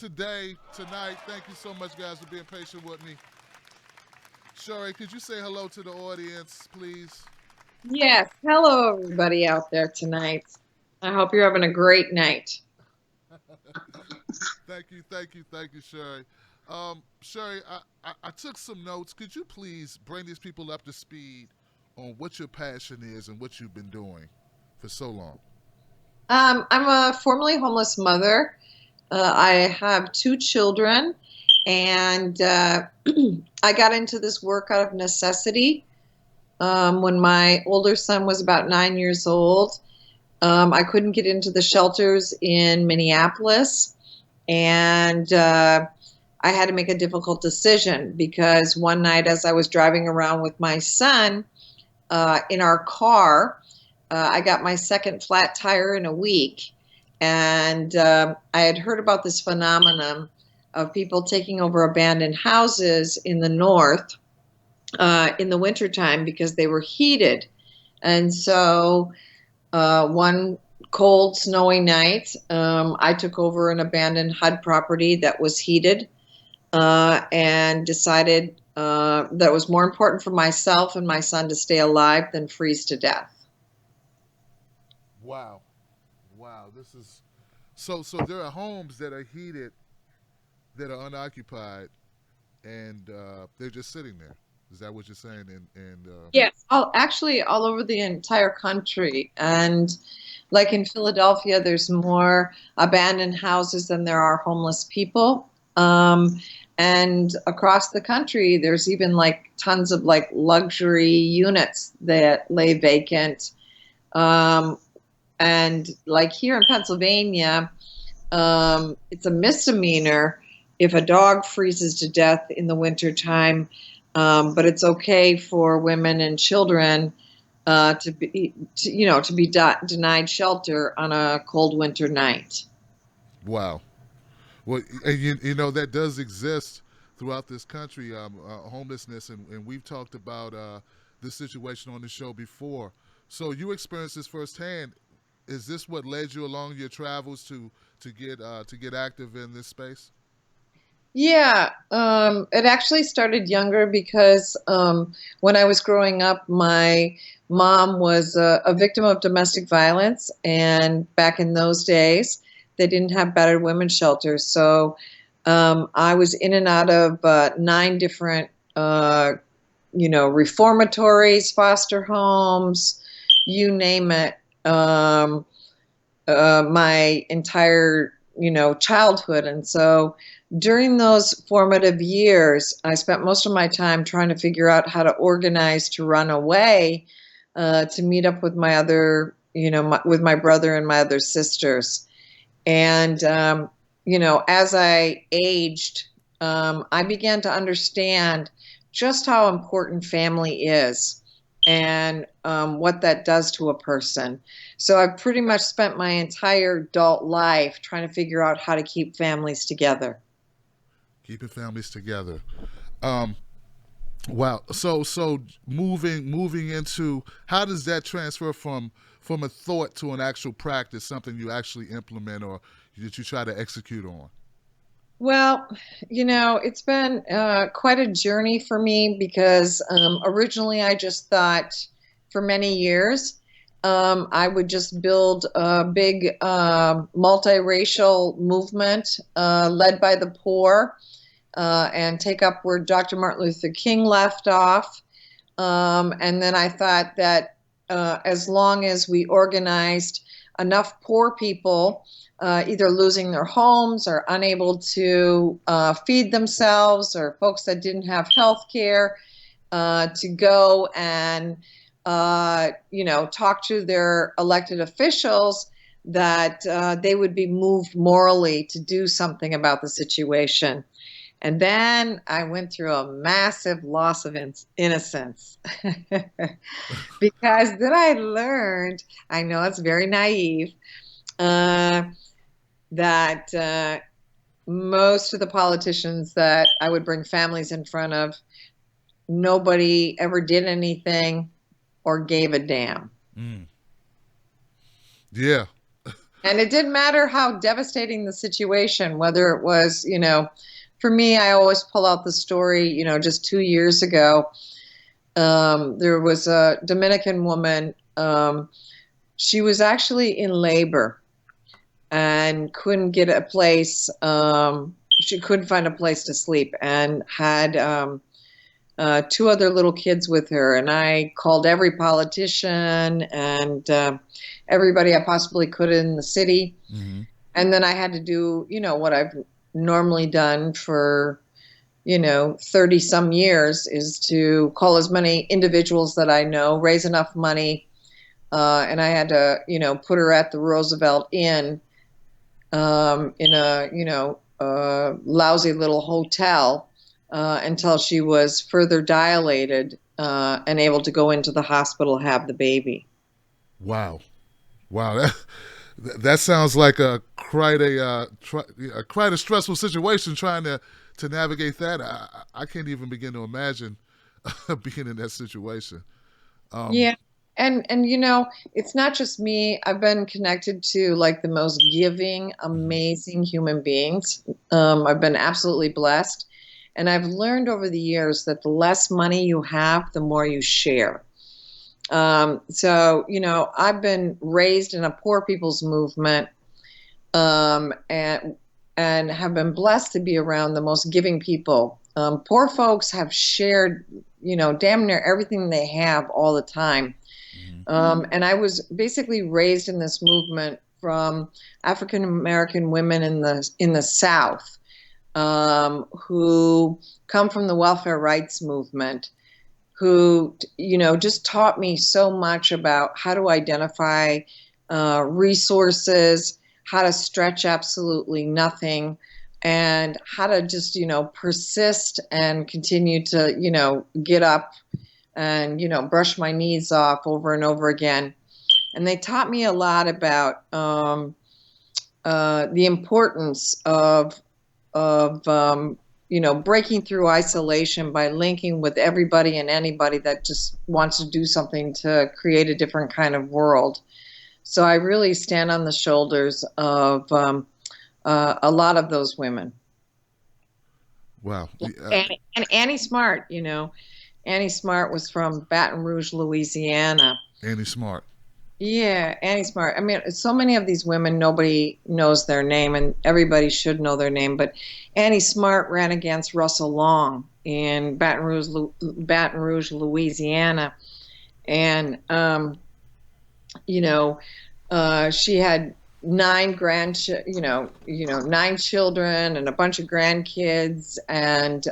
tonight. Thank you so much, guys, for being patient with me. Cheri, could you say hello to the audience, please? Yes. Hello, everybody out there tonight. I hope you're having a great night. Thank you, Cheri. Cheri, I took some notes. Could you please bring these people up to speed on what your passion is and what you've been doing for so long? I'm a formerly homeless mother. I have two children, and I got into this work out of necessity when my older son was about 9 years old. I couldn't get into the shelters in Minneapolis, and I had to make a difficult decision because one night, as I was driving around with my son in our car, I got my second flat tire in a week. And I had heard about this phenomenon of people taking over abandoned houses in the north in the wintertime because they were heated. And so one cold, snowy night, I took over an abandoned HUD property that was heated and decided that it was more important for myself and my son to stay alive than freeze to death. Wow, wow. This is so. There are homes that are heated that are unoccupied, and they're just sitting there. Is that what you're saying? And Yes, actually all over the entire country. And like in Philadelphia, there's more abandoned houses than there are homeless people. And across the country, there's even like tons of like luxury units that lay vacant. Um, and like here in Pennsylvania, it's a misdemeanor if a dog freezes to death in the wintertime, but it's okay for women and children to be denied shelter on a cold winter night. wow. Well, and you know that does exist throughout this country, homelessness, and we've talked about this situation on the show before. So you experienced this firsthand. Is this what led you along your travels to get active in this space? Yeah, it actually started younger because when I was growing up, my mom was a victim of domestic violence, and back in those days, they didn't have battered women's shelters. So I was in and out of nine different, reformatories, foster homes, you name it. My entire, childhood. And so during those formative years, I spent most of my time trying to figure out how to organize to run away to meet up with my other, with my brother and my other sisters. And, as I aged, I began to understand just how important family is and what that does to a person. So I've pretty much spent my entire adult life trying to figure out how to keep families together. Keeping families together. Um, wow. So moving into how does that transfer from a thought to an actual practice, something you actually implement or that you try to execute on? Well, it's been quite a journey for me because originally I just thought for many years I would just build a big multiracial movement led by the poor and take up where Dr. Martin Luther King left off. And then I thought that as long as we organized enough poor people, either losing their homes or unable to feed themselves, or folks that didn't have health care, to go and talk to their elected officials, that they would be moved morally to do something about the situation. And then I went through a massive loss of innocence because then I learned, I know it's very naive, uh, that most of the politicians that I would bring families in front of, nobody ever did anything or gave a damn. Mm. Yeah. And it didn't matter how devastating the situation, whether it was, for me, I always pull out the story, just 2 years ago, there was a Dominican woman. She was actually in labor and couldn't get a place. She couldn't find a place to sleep and had two other little kids with her. And I called every politician and everybody I possibly could in the city. Mm-hmm. And then I had to do, what I've normally done for, 30 some years, is to call as many individuals that I know, raise enough money. And I had to, put her at the Roosevelt Inn in a, lousy little hotel until she was further dilated and able to go into the hospital, have the baby. Wow. Wow. That sounds like quite a stressful situation trying to navigate that. I can't even begin to imagine being in that situation. Um, Yeah. And it's not just me. I've been connected to like the most giving, mhm. amazing human beings. I've been absolutely blessed. And I've learned over the years that the less money you have, the more you share. So, I've been raised in a poor people's movement, and have been blessed to be around the most giving people. Poor folks have shared, damn near everything they have all the time. Mhm. And I was basically raised in this movement from African American women in the South, who come from the welfare rights movement, who just taught me so much about how to identify resources, how to stretch absolutely nothing, and how to just persist and continue to get up and brush my knees off over and over again. And they taught me a lot about the importance of breaking through isolation by linking with everybody and anybody that just wants to do something to create a different kind of world. So I really stand on the shoulders of a lot of those women. Wow. And Annie Smart, Annie Smart was from Baton Rouge, Louisiana. Annie Smart. Yeah, Annie Smart. I mean, so many of these women, nobody knows their name, and everybody should know their name. But Annie Smart ran against Russell Long in Baton Rouge, Louisiana, and she had nine children and a bunch of grandkids, and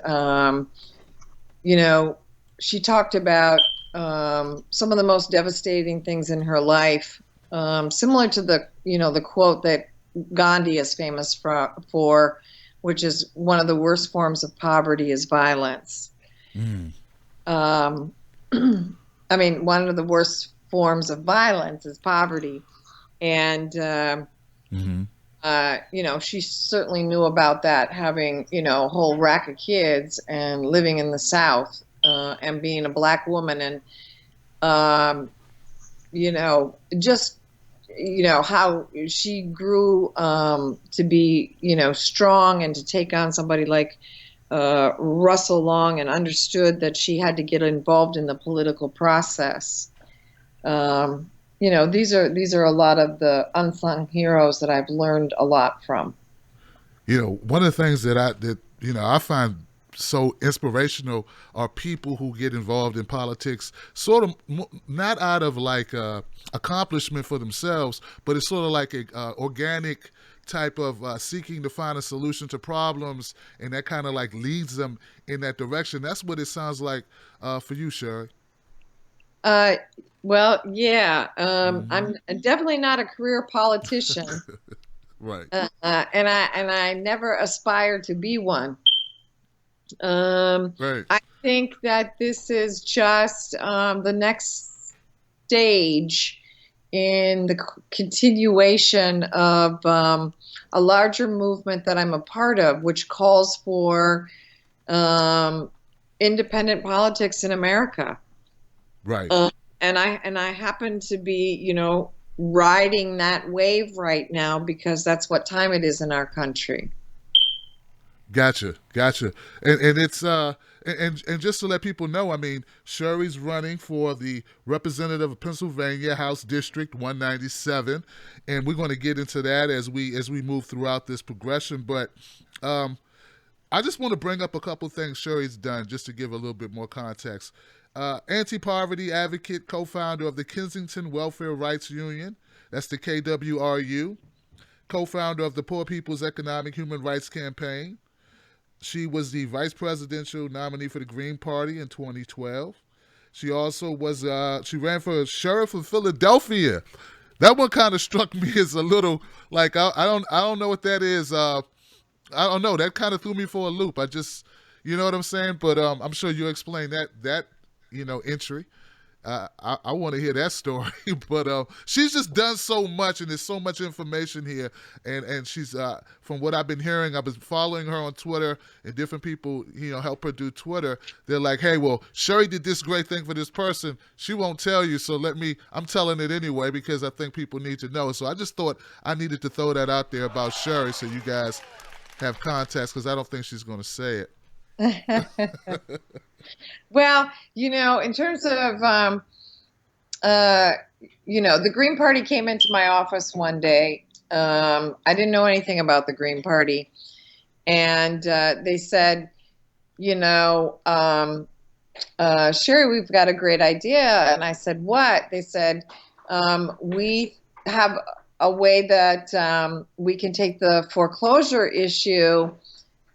you know, she talked about some of the most devastating things in her life, similar to the quote that Gandhi is famous for, which is one of the worst forms of poverty is violence. Mm. Um, I mean, one of the worst forms of violence is poverty, and Mm-hmm. she certainly knew about that, having a whole rack of kids and living in the South, and being a black woman, and just how she grew to be strong and to take on somebody like Russell Long, and understood that she had to get involved in the political process. These are a lot of the unsung heroes that I've learned a lot from. One of the things that I find so inspirational are people who get involved in politics, sort of not out of like accomplishment for themselves, but it's sort of like a organic type of seeking to find a solution to problems, and that kind of like leads them in that direction. That's what it sounds like for you, Cheri. Uh, well, yeah, Mm-hmm. I'm definitely not a career politician, Right. and I never aspired to be one. Um, Right. I think that this is just the next stage in the continuation of a larger movement that I'm a part of, which calls for um, independent politics in America. Right. Uh, and I happen to be, riding that wave right now because that's what time it is in our country. Gotcha. And it's and just to let people know, I mean, Cheri's running for the representative of Pennsylvania House District 197, and we're going to get into that as we move throughout this progression. But I just want to bring up a couple things Cheri's done just to give a little bit more context. Anti-poverty advocate, co-founder of the Kensington Welfare Rights Union, that's the KWRU, co-founder of the Poor People's Economic Human Rights Campaign. She was the vice presidential nominee for the Green Party in 2012. She also was she ran for sheriff of Philadelphia. That one kind of struck me as a little like I don't know what that is. I don't know. That kind of threw me for a loop. I just, you know what I'm saying. But I'm sure you'll explain that entry. I want to hear that story. But she's just done so much, and there's so much information here. And she's from what I've been hearing, I've been following her on Twitter, and different people help her do Twitter. They're like, hey, well, Cheri did this great thing for this person. She won't tell you, so I'm telling it anyway because I think people need to know. So I just thought I needed to throw that out there about Cheri so you guys have context, because I don't think she's going to say it. Well, in terms of, the Green Party came into my office one day. I didn't know anything about the Green Party. And they said, Cheri, we've got a great idea. And I said, what? They said, we have a way that we can take the foreclosure issue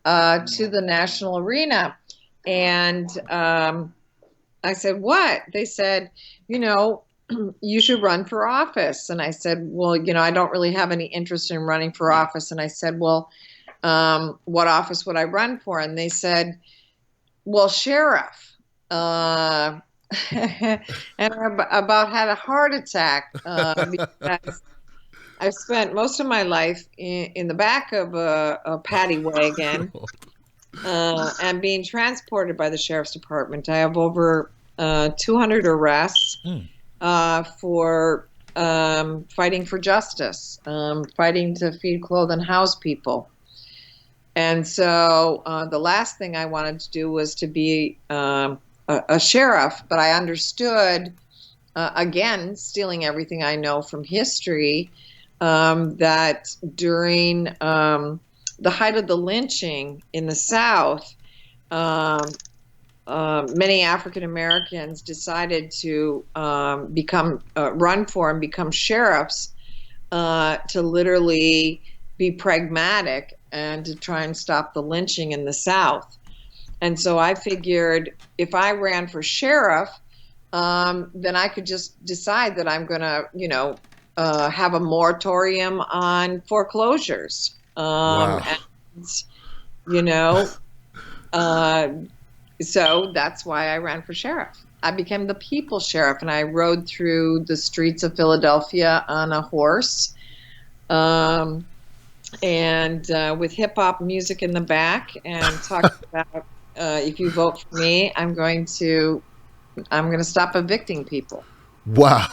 to the national arena. And I said, what? They said, you should run for office. And I said, well, I don't really have any interest in running for office. And I said, well, what office would I run for? And they said, well, sheriff. And I about had a heart attack because I've spent most of my life in the back of a paddy wagon and being transported by the sheriff's department. I have over 200 arrests for fighting for justice, fighting to feed, clothe, and house people. And so the last thing I wanted to do was to be a sheriff, but I understood, again, stealing everything I know from history, that during the height of the lynching in the South, many African Americans decided to run for and become sheriffs to literally be pragmatic and to try and stop the lynching in the South. And so I figured if I ran for sheriff, then I could just decide that I'm going to, have a moratorium on foreclosures. Wow. And, so that's why I ran for sheriff. I became the people's sheriff, and I rode through the streets of Philadelphia on a horse, and with hip hop music in the back, and talked about if you vote for me, I'm going to stop evicting people. Wow.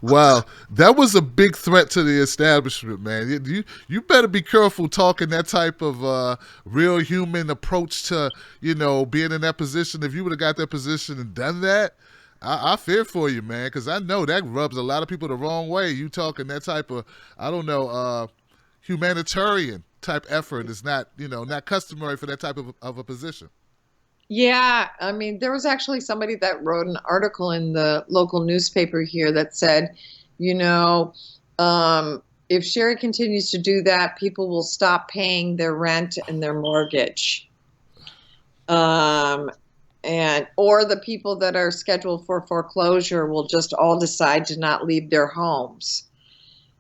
That was a big threat to the establishment, man. You better be careful talking that type of real human approach to, being in that position. If you would have got that position and done that, I fear for you, man, because I know that rubs a lot of people the wrong way. You talking that type of, humanitarian type effort is not, not customary for that type of a position. Yeah, I mean, there was actually somebody that wrote an article in the local newspaper here that said, if Cheri continues to do that, people will stop paying their rent and their mortgage. Or the people that are scheduled for foreclosure will just all decide to not leave their homes.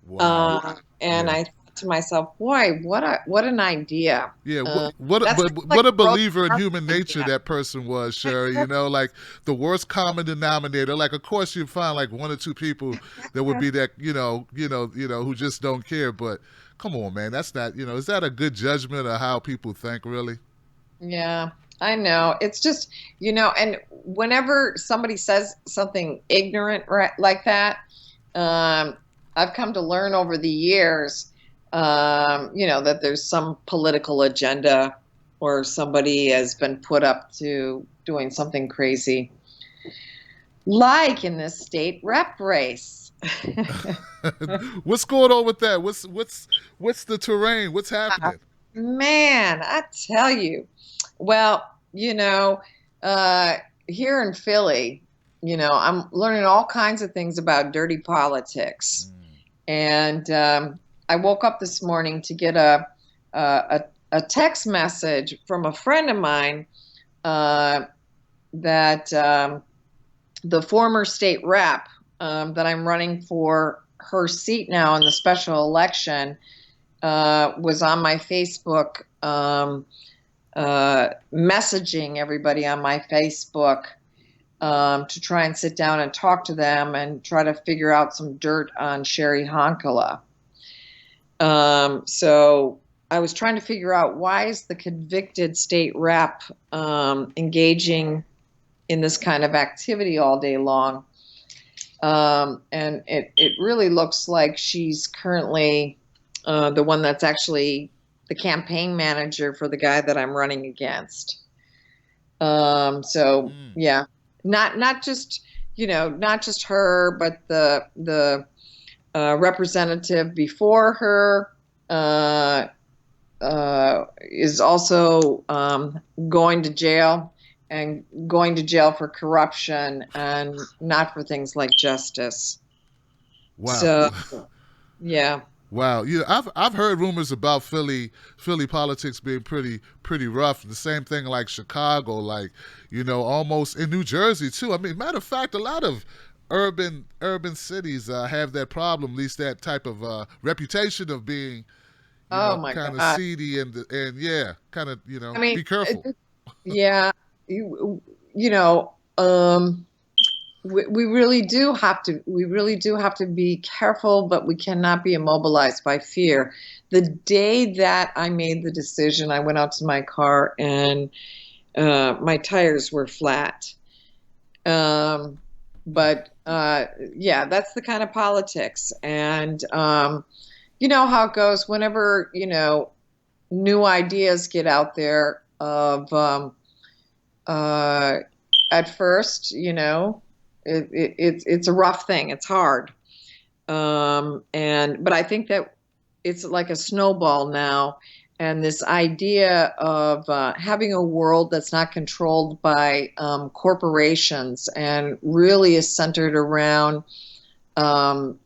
Wow. I thought to myself, boy, what an idea. Yeah, what a believer in human nature that person was, Cheri. Like the worst common denominator. Like, of course, you'd find like one or two people that would be that, who just don't care. But come on, man, that's not, is that a good judgment of how people think, really? Yeah, I know. It's just, and whenever somebody says something ignorant like that, I've come to learn over the years, that there's some political agenda or somebody has been put up to doing something crazy, like in this state rep race. What's going on with that? What's the terrain? What's happening? Man, I tell you. Well, here in Philly, I'm learning all kinds of things about dirty politics. And I woke up this morning to get a text message from a friend of mine that the former state rep that I'm running for her seat now in the special election was on my Facebook messaging everybody on my Facebook to try and sit down and talk to them and try to figure out some dirt on Cheri Honkala. So I was trying to figure out, why is the convicted state rep engaging in this kind of activity all day long? And it really looks like she's currently the one that's actually the campaign manager for the guy that I'm running against. Yeah, not just her, but the representative before her is also going to jail, and going to jail for corruption and not for things like justice. Wow. So, yeah. Wow, I've heard rumors about Philly politics being pretty rough. The same thing like Chicago, like almost in New Jersey too. I mean, matter of fact, a lot of urban cities have that problem, at least that type of reputation of being, kind of seedy and yeah, kind of I mean, be careful. Yeah, we really do have to be careful, but we cannot be immobilized by fear. The day that I made the decision, I went out to my car and my tires were flat. But yeah, that's the kind of politics. And you know how it goes whenever, new ideas get out there of at first, it's a rough thing. It's hard. But I think that it's like a snowball now. And this idea of having a world that's not controlled by corporations and really is centered around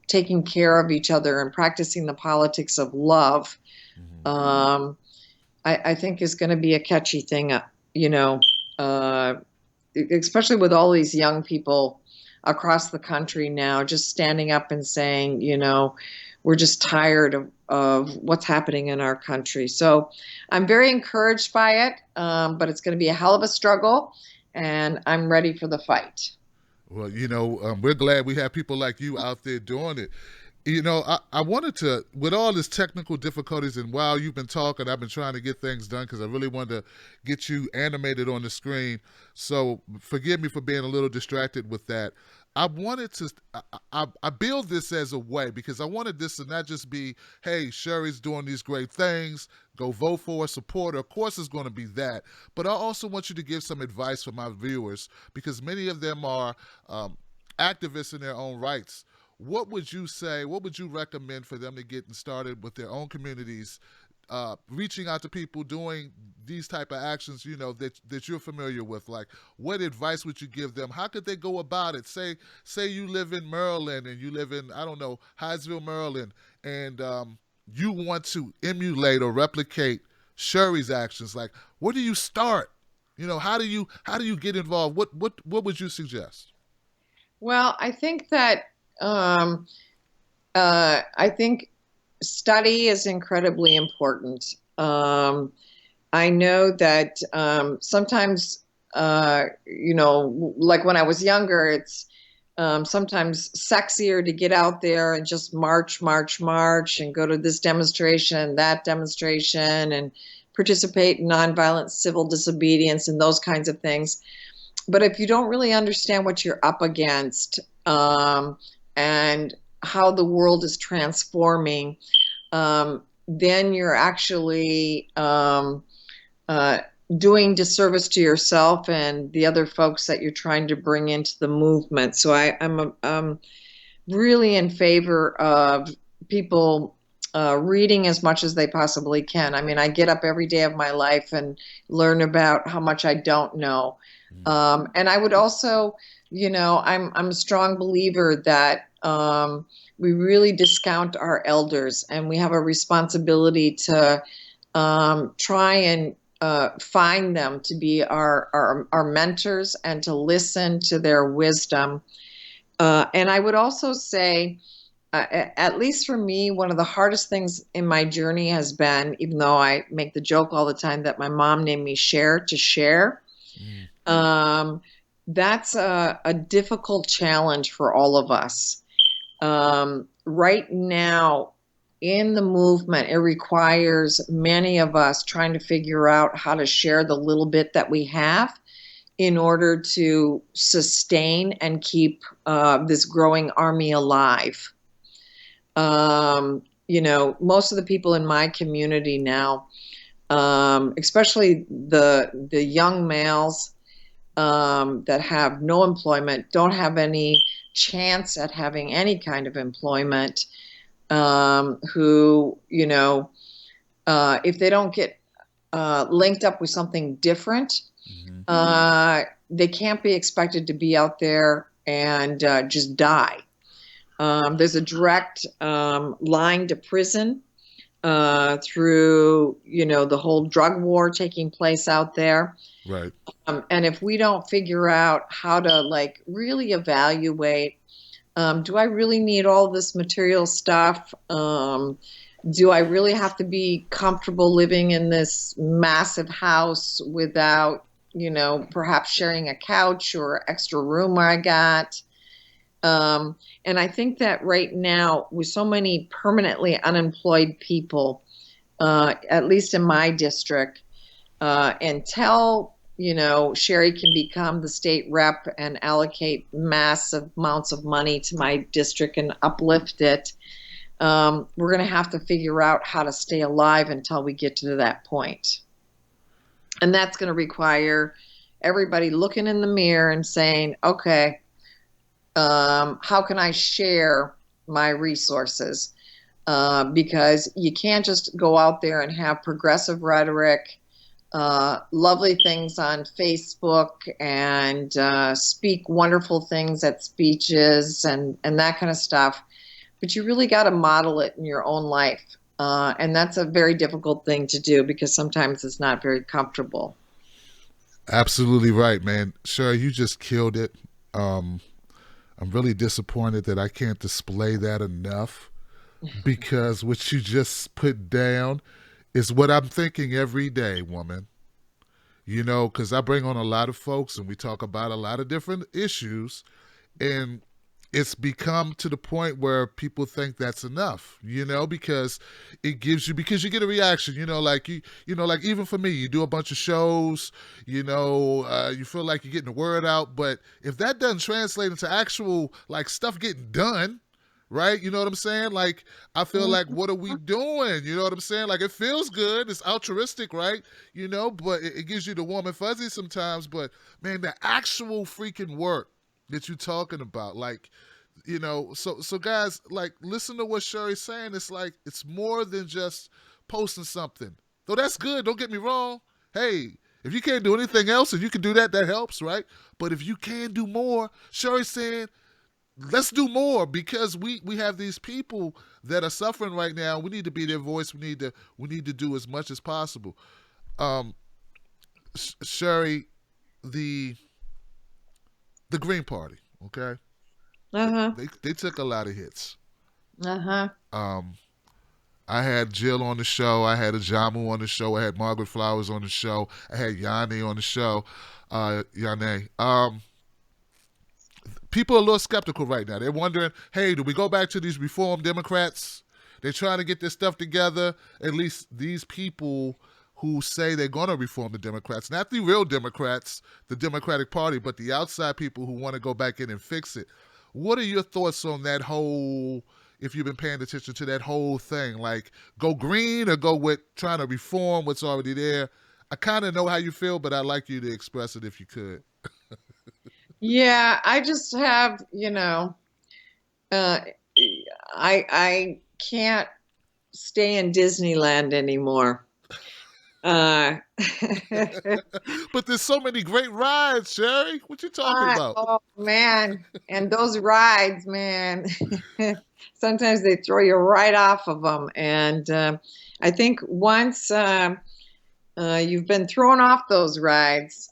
taking care of each other and practicing the politics of love, I think is going to be a catchy thing, especially with all these young people across the country now, just standing up and saying, we're just tired of what's happening in our country. So I'm very encouraged by it, but it's going to be a hell of a struggle, and I'm ready for the fight. Well, we're glad we have people like you out there doing it. I wanted to, with all this technical difficulties, and while you've been talking, I've been trying to get things done because I really wanted to get you animated on the screen. So forgive me for being a little distracted with that. I wanted to, I build this as a way because I wanted this to not just be, hey, Cheri's doing these great things, go vote for her, support her. Of course it's going to be that. But I also want you to give some advice for my viewers because many of them are activists in their own rights. What would you say, what would you recommend for them to get started with their own communities, reaching out to people doing these type of actions, that you're familiar with? Like, what advice would you give them? How could they go about it? Say you live in Maryland and you live in, I don't know, Hyattsville, Maryland, and you want to emulate or replicate Cheri's actions. Like, where do you start? How do you get involved? What would you suggest? Well, I think that I think study is incredibly important. I know that sometimes, like when I was younger, it's sometimes sexier to get out there and just march and go to this demonstration, that demonstration, and participate in nonviolent civil disobedience and those kinds of things. But if you don't really understand what you're up against, and how the world is transforming, then you're actually uh, doing disservice to yourself and the other folks that you're trying to bring into the movement. So I'm really in favor of people reading as much as they possibly can. I mean, I get up every day of my life and learn about how much I don't know. And I would also, I'm a strong believer that we really discount our elders, and we have a responsibility to try and find them to be our mentors and to listen to their wisdom. And I would also say, at least for me, one of the hardest things in my journey has been, even though I make the joke all the time that my mom named me Cher to share, that's a difficult challenge for all of us. Right now, in the movement, it requires many of us trying to figure out how to share the little bit that we have in order to sustain and keep this growing army alive. Most of the people in my community now, especially the young males that have no employment, don't have any chance at having any kind of employment, who, if they don't get linked up with something different, they can't be expected to be out there and just die. There's a direct line to prison through, the whole drug war taking place out there. Right. And if we don't figure out how to really evaluate, do I really need all this material stuff? Do I really have to be comfortable living in this massive house without, perhaps sharing a couch or extra room I got? And I think that right now, with so many permanently unemployed people, at least in my district, until, Cheri can become the state rep and allocate massive amounts of money to my district and uplift it, we're going to have to figure out how to stay alive until we get to that point. And that's going to require everybody looking in the mirror and saying, okay, how can I share my resources? Because you can't just go out there and have progressive rhetoric, lovely things on Facebook, and speak wonderful things at speeches and that kind of stuff. But you really got to model it in your own life. And that's a very difficult thing to do because sometimes it's not very comfortable. Absolutely right, man. Cheri, you just killed it. I'm really disappointed that I can't display that enough, because what you just put down is what I'm thinking every day, woman. Because I bring on a lot of folks and we talk about a lot of different issues, and it's become to the point where people think that's enough, because it gives you, because you get a reaction, like even for me, you do a bunch of shows, you feel like you're getting the word out, but if that doesn't translate into actual stuff getting done, right? You know what I'm saying? I feel like, what are we doing? You know what I'm saying? It feels good. It's altruistic, right? But it gives you the warm and fuzzy sometimes. But man, the actual freaking work that you're talking about, so guys, listen to what Cheri's saying. It's it's more than just posting something. Though that's good, don't get me wrong. Hey, if you can't do anything else and you can do that, that helps, right? But if you can do more, Cheri's saying, let's do more, because we have these people that are suffering right now. We need to be their voice. We need to do as much as possible. Cheri, the Green Party, okay? They took a lot of hits. I had Jill on the show. I had Ajamu on the show. I had Margaret Flowers on the show. I had Yanni on the show. Yanni. People are a little skeptical right now. They're wondering, hey, do we go back to these reform Democrats? They're trying to get this stuff together. At least these people who say they're going to reform the Democrats. Not the real Democrats, the Democratic Party, but the outside people who want to go back in and fix it. What are your thoughts on that whole, if you've been paying attention to that whole thing, like go green or go with trying to reform what's already there? I kind of know how you feel, but I'd like you to express it if you could. Yeah, I just have, uh, I can't stay in Disneyland anymore. Uh, But there's so many great rides, Cheri. What you talking about? oh man, and those rides, man, sometimes they throw you right off of them. And I think once you've been thrown off those rides,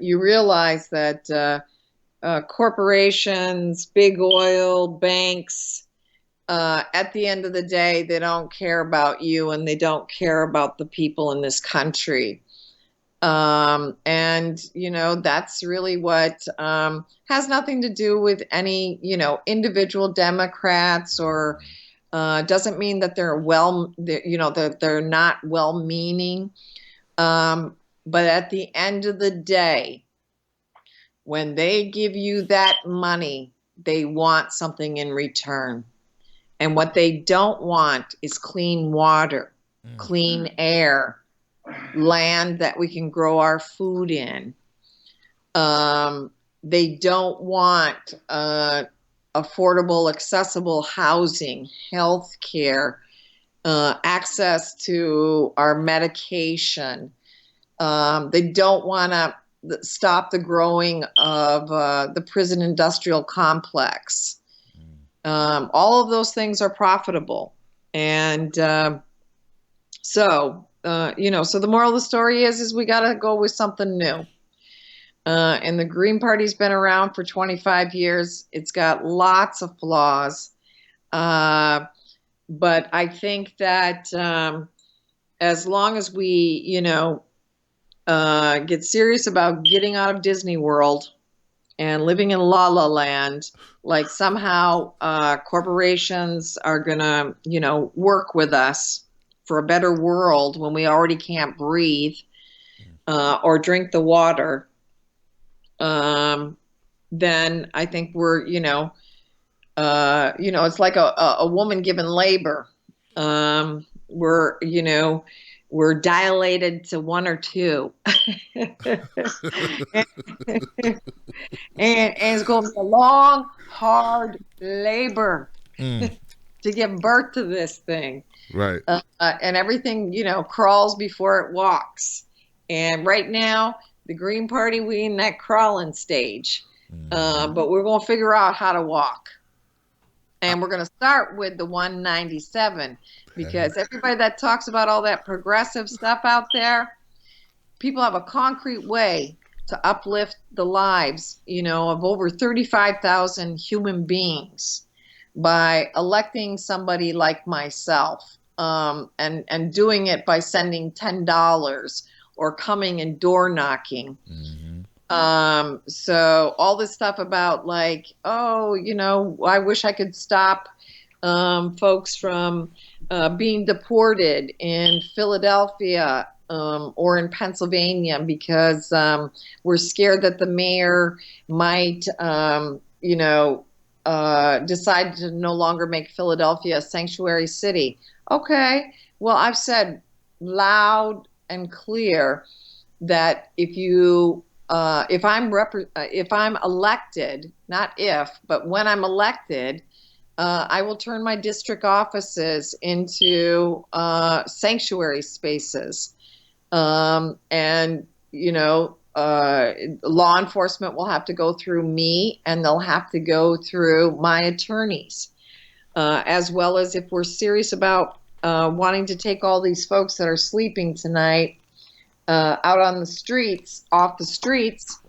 you realize that corporations, big oil, banks, at the end of the day, they don't care about you and they don't care about the people in this country. And, that's really what has nothing to do with any, individual Democrats or doesn't mean that that they're not well-meaning. But at the end of the day, when they give you that money, they want something in return. And what they don't want is clean water, clean air, land that we can grow our food in. They don't want affordable, accessible housing, health care, access to our medication. They don't want to stop the growing of the prison industrial complex. All of those things are profitable. And so the moral of the story is we got to go with something new. And the Green Party's been around for 25 years. It's got lots of flaws. But I think that as long as we, get serious about getting out of Disney World and living in La La Land, like somehow corporations are going to, work with us for a better world when we already can't breathe or drink the water, then I think we're, it's like a woman given labor. We're dilated to 1 or 2. and it's going to be a long, hard labor to give birth to this thing. Right. And everything, crawls before it walks. And right now, the Green Party, we in that crawling stage. But we're going to figure out how to walk. And we're going to start with the 197, because everybody that talks about all that progressive stuff out there, people have a concrete way to uplift the lives, of over 35,000 human beings by electing somebody like myself, and doing it by sending $10 or coming and door knocking. So all this stuff about like, I wish I could stop folks from being deported in Philadelphia or in Pennsylvania because we're scared that the mayor might, decide to no longer make Philadelphia a sanctuary city. Okay, well, I've said loud and clear that if I'm elected, not if, but when I'm elected, I will turn my district offices into sanctuary spaces. And, law enforcement will have to go through me, and they'll have to go through my attorneys, as well as if we're serious about wanting to take all these folks that are sleeping tonight out on the streets, off the streets,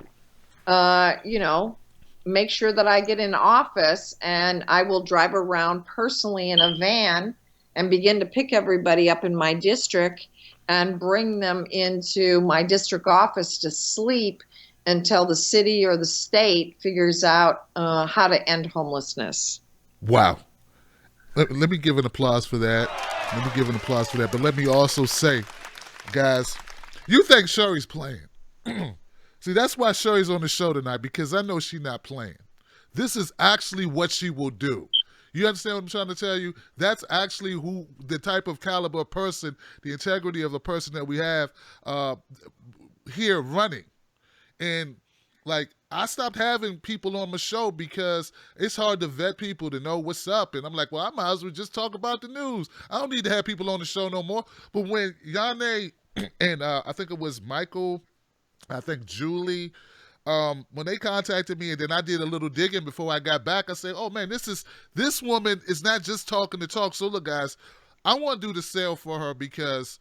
make sure that I get in office, and I will drive around personally in a van and begin to pick everybody up in my district and bring them into my district office to sleep until the city or the state figures out how to end homelessness. Wow. Let me give an applause for that. But let me also say, guys, you think Cheri's playing. See, that's why Cheri's on the show tonight, because I know she's not playing. this is actually what she will do. You understand what I'm trying to tell you? That's actually who the type of caliber person, the integrity of a person that we have here running. And like I stopped having people on my show because it's hard to vet people to know what's up. And I'm like, well, I might as well just talk about the news. I don't need to have people on the show no more. But when Yane and I think it was Michael, I think Julie, when they contacted me and then I did a little digging before I got back, I said, oh man, this woman is not just talking to talk. So look, guys, I want to do the sale for her because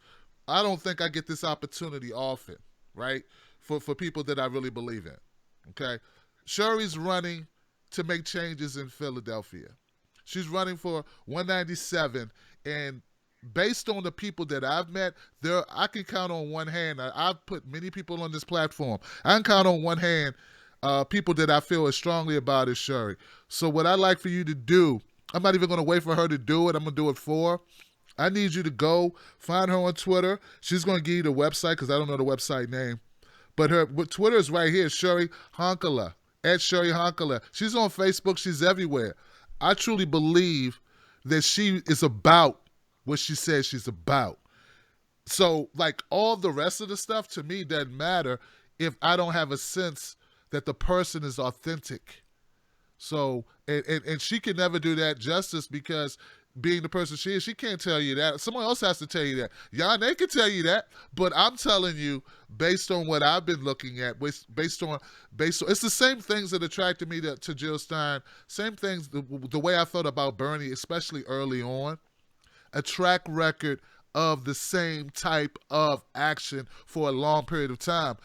I don't think I get this opportunity often, right? For people that I really believe in. Okay. Cheri's running to make changes in Philadelphia. She's running for 197, and based on the people that I've met, I can count on one hand. I've put many people on this platform. I can count on one hand people that I feel as strongly about as Cheri. So what I'd like for you to do, I'm not even going to wait for her to do it. I'm going to do it for her. I need you to go find her on Twitter. She's going to give you the website because I don't know the website name. But her Twitter is right here, Cheri Honkala, at Cheri Honkala. She's on Facebook. She's everywhere. I truly believe that she is about what she says she's about. So, like, all the rest of the stuff to me doesn't matter if I don't have a sense that the person is authentic. So, and she can never do that justice because being the person she is, she can't tell you that. Someone else has to tell you that. They can tell you that, but I'm telling you, based on what I've been looking at, based on, it's the same things that attracted me to Jill Stein. Same things, the way I felt about Bernie, especially early on. A track record of the same type of action for a long period of time.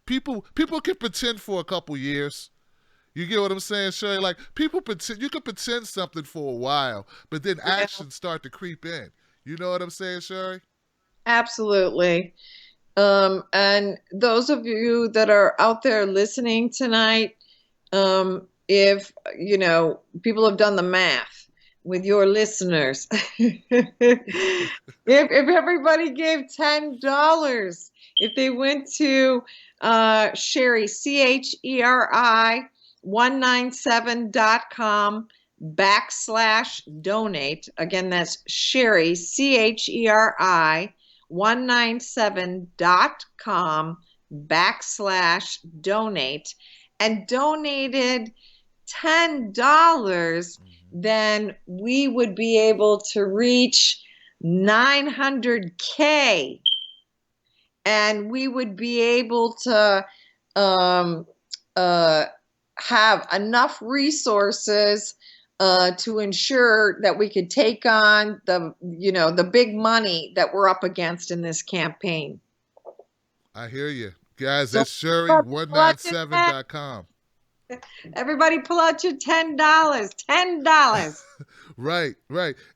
People can pretend for a couple years. You get what I'm saying, Cheri? Like, people pretend, you can pretend something for a while, but then actions start to creep in. You know what I'm saying, Cheri? Absolutely. And those of you that are out there listening tonight, if, people have done the math with your listeners, if everybody gave $10, if they went to Cheri, Cheri, 197.com/donate. Again, that's Cheri, Cheri, 197.com/donate, and donated $10, then we would be able to reach 900K, and we would be able to have enough resources to ensure that we could take on the big money that we're up against in this campaign. I hear you. Guys, that's Cheri197.com. Everybody pull out your $10. $10. Right.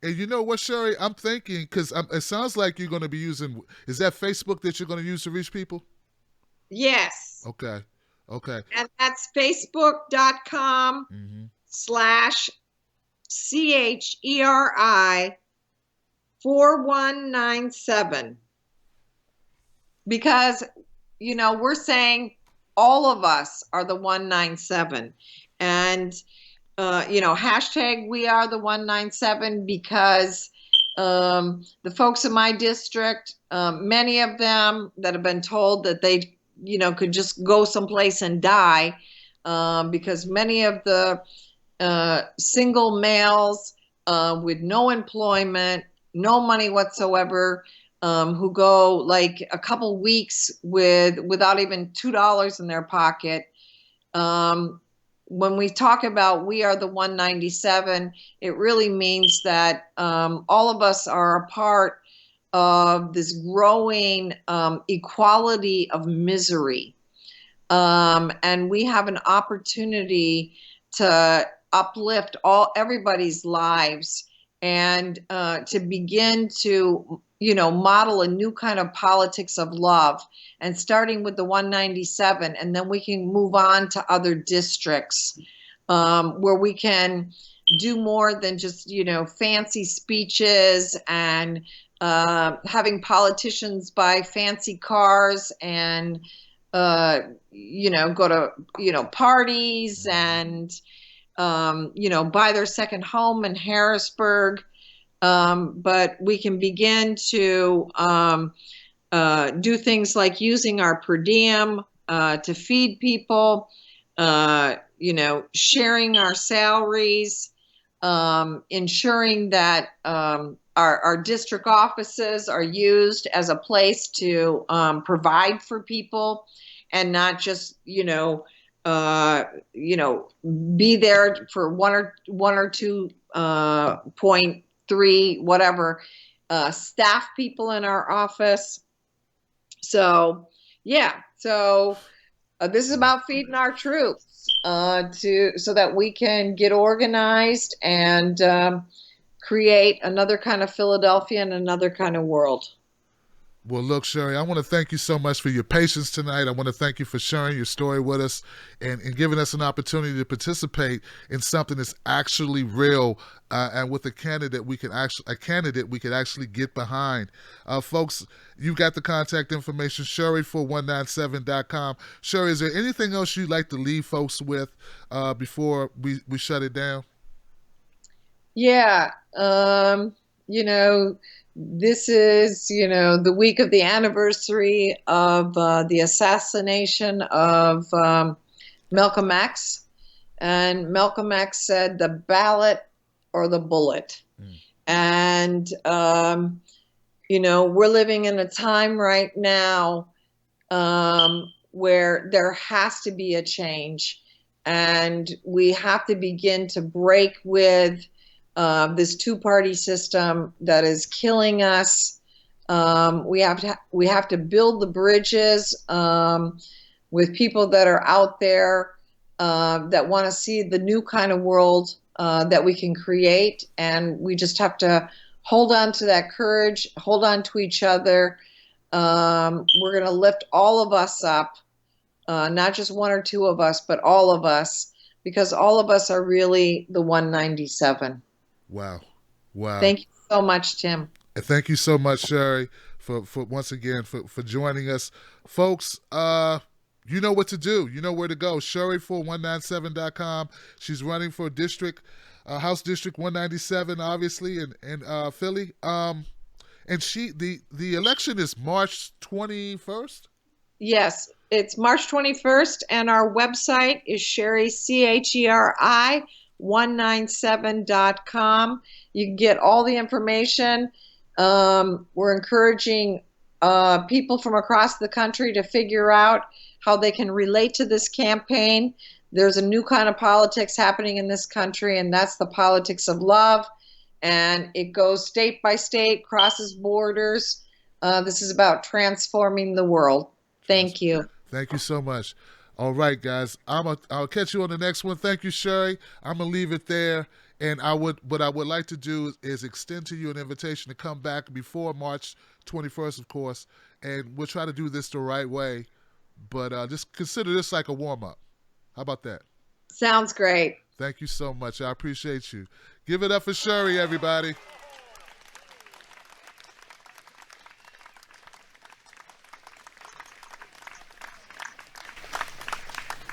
And you know what, Cheri? I'm thinking, because it sounds like you're going to be using, is that Facebook that you're going to use to reach people? Yes. Okay. And that's facebook.com/CHERI 4197. Because, we're saying all of us are the 197. And, hashtag we are the 197 because the folks in my district, many of them that have been told that they could just go someplace and die, because many of the single males with no employment, no money whatsoever, who go like a couple weeks without even $2 in their pocket. When we talk about we are the 197, it really means that all of us are a part of this growing equality of misery. And we have an opportunity to uplift everybody's lives and to begin to, model a new kind of politics of love, and starting with the 197, and then we can move on to other districts where we can do more than just, fancy speeches and having politicians buy fancy cars and, go to, parties and buy their second home in Harrisburg. But we can begin to do things like using our per diem to feed people, sharing our salaries, ensuring that our district offices are used as a place to provide for people, and not just be there for one or two 0.3 whatever staff people in our office. So this is about feeding our troops so that we can get organized and create another kind of Philadelphia and another kind of world. Well, look, Cheri, I want to thank you so much for your patience tonight. I want to thank you for sharing your story with us and giving us an opportunity to participate in something that's actually real and with a candidate we can actually get behind. Folks, you got the contact information, Cheri4197.com. Cheri, is there anything else you'd like to leave folks with before we shut it down? Yeah, this is, the week of the anniversary of the assassination of Malcolm X. And Malcolm X said, the ballot or the bullet. And, we're living in a time right now where there has to be a change. And we have to begin to break with this two-party system that is killing us. We have to build the bridges with people that are out there that want to see the new kind of world that we can create, and we just have to hold on to that courage, hold on to each other. We're going to lift all of us up, not just one or two of us, but all of us, because all of us are really the 197. Wow. Thank you so much, Tim. And thank you so much, Cheri, for once again for joining us. Folks, you know what to do. You know where to go. Cheri4197.com. She's running for district, House District 197, obviously, in Philly. And the election is March 21st? Yes, it's March 21st, and our website is Cheri, Cheri 197.com. You can get all the information. We're encouraging people from across the country to figure out how they can relate to this campaign. There's a new kind of politics happening in this country, and that's the politics of love. And it goes state by state, crosses borders. This is about transforming the world. Thank you. Thank you so much. All right, guys. I'll catch you on the next one. Thank you, Cheri. I'm gonna leave it there. And what I would like to do is extend to you an invitation to come back before March 21st, of course. And we'll try to do this the right way. But just consider this like a warm-up. How about that? Sounds great. Thank you so much. I appreciate you. Give it up for Cheri, everybody.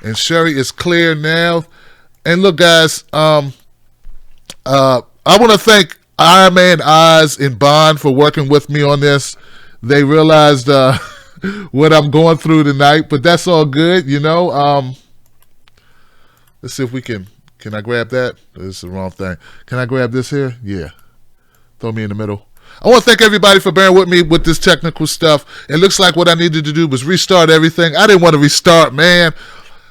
And Cheri is clear now. And look, guys, I want to thank Iron Man Eyes and Bond for working with me on this. They realized what I'm going through tonight, but that's all good, you know. Let's see if we can I grab that? This is the wrong thing. Can I grab this here? Yeah. Throw me in the middle. I want to thank everybody for bearing with me with this technical stuff. It looks like what I needed to do was restart everything. I didn't want to restart, man.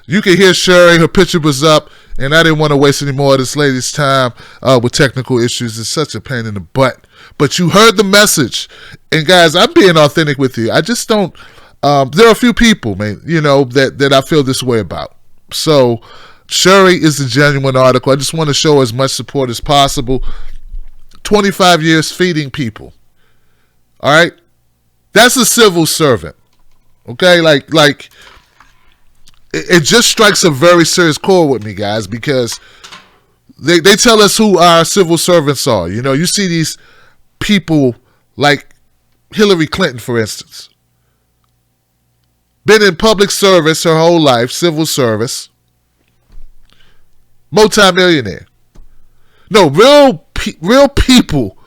You can hear Cheri. Her picture was up, and I didn't want to waste any more of this lady's time with technical issues. It's such a pain in the butt. But you heard the message. And, guys, I'm being authentic with you. I just don't there are a few people, man, you know, that I feel this way about. So Cheri is a genuine article. I just want to show as much support as possible. 25 years feeding people. All right? That's a civil servant. Okay? Like it just strikes a very serious chord with me, guys, because they tell us who our civil servants are. You know, you see these people like Hillary Clinton, for instance. Been in public service her whole life, civil service. multimillionaire. No, real people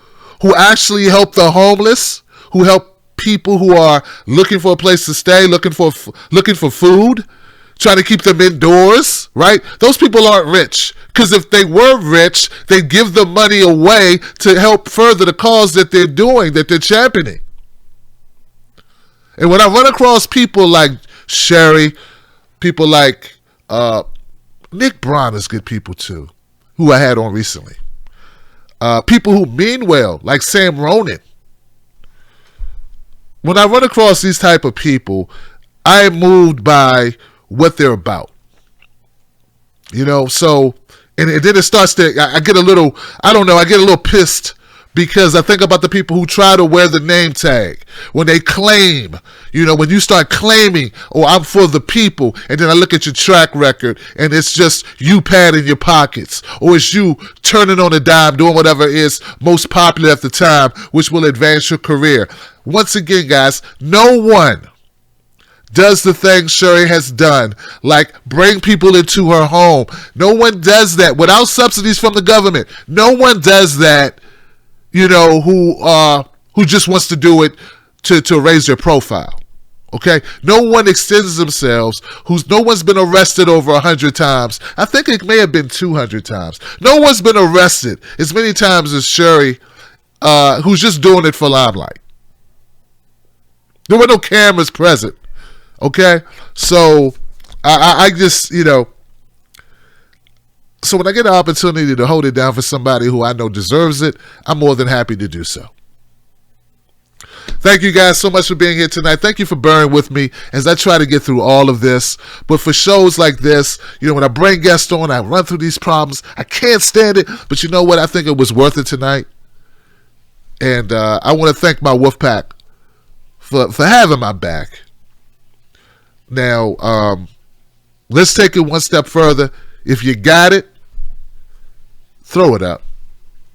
who actually help the homeless, who help people who are looking for a place to stay, looking for food, trying to keep them indoors, right? Those people aren't rich. Because if they were rich, they'd give the money away to help further the cause that they're doing, that they're championing. And when I run across people like Cheri, people like Nick Braun is good people too, who I had on recently. People who mean well, like Sam Ronan. When I run across these type of people, I am moved by what they're about. So, and then it starts to, I get a little, I get a little pissed because I think about the people who try to wear the name tag. When they claim, when you start claiming, oh, I'm for the people, and then I look at your track record, and it's just you padding your pockets, or it's you turning on a dime, doing whatever is most popular at the time, which will advance your career. Once again, guys, no one does the thing Cheri has done, like bring people into her home. No one does that without subsidies from the government. No one does that, who just wants to do it to raise their profile. Okay? No one extends themselves, no one's been arrested over 100 times. I think it may have been 200 times. No one's been arrested as many times as Cheri, who's just doing it for limelight. There were no cameras present. Okay? So, I just, so when I get an opportunity to hold it down for somebody who I know deserves it, I'm more than happy to do so. Thank you guys so much for being here tonight. Thank you for bearing with me as I try to get through all of this. But for shows like this, when I bring guests on, I run through these problems. I can't stand it. But you know what? I think it was worth it tonight. And I want to thank my wolf pack for having my back. Now, let's take it one step further. If you got it, throw it up.